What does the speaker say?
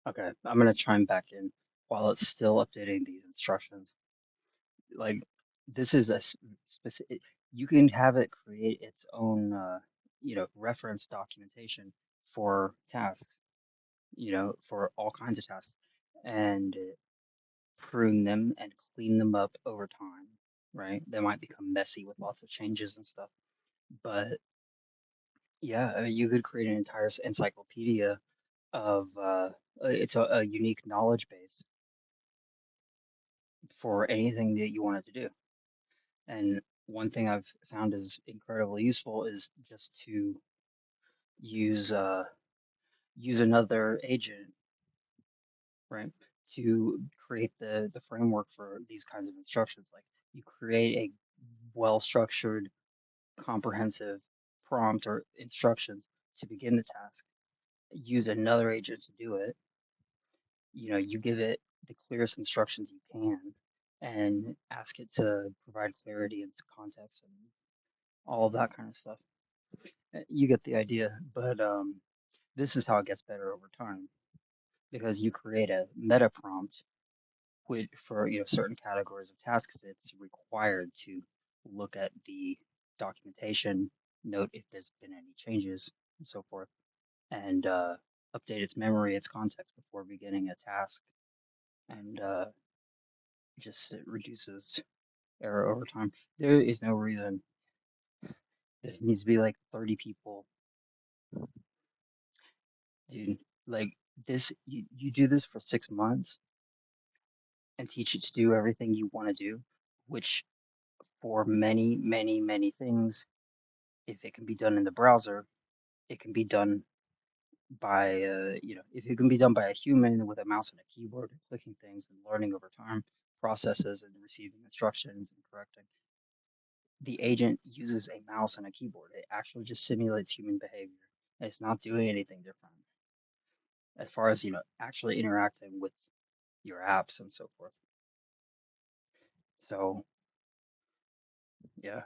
Okay, I'm gonna chime back in while it's still updating these instructions. Like, this is a specific, you can have it create its own, reference documentation for tasks, for all kinds of tasks, and prune them and clean them up over time, right? They might become messy with lots of changes and stuff, but yeah, you could create an entire encyclopedia of, it's a unique knowledge base for anything that you wanted to do. And one thing I've found is incredibly useful is just to use use another agent, right? To create the framework for these kinds of instructions. Like you create a well-structured, comprehensive prompt or instructions to begin the task. Use another agent to do it. You give it the clearest instructions you can and ask it to provide clarity and context and all of that kind of stuff. You get the idea, but this is how it gets better over time because you create a meta prompt which for certain categories of tasks it's required to look at the documentation, note if there's been any changes and so forth, and update its memory, its context before beginning a task, and just it reduces error over time. There is no reason there needs to be like 30 people, dude. Like this, you do this for 6 months and teach it to do everything you want to do, which for many, many, many things, if it can be done in the browser, it can be done by, if it can be done by a human with a mouse and a keyboard and clicking things and learning over time, processes and receiving instructions and correcting. The agent uses a mouse and a keyboard. It actually just simulates human behavior. It's not doing anything different as far as, actually interacting with your apps and so forth. So, yeah.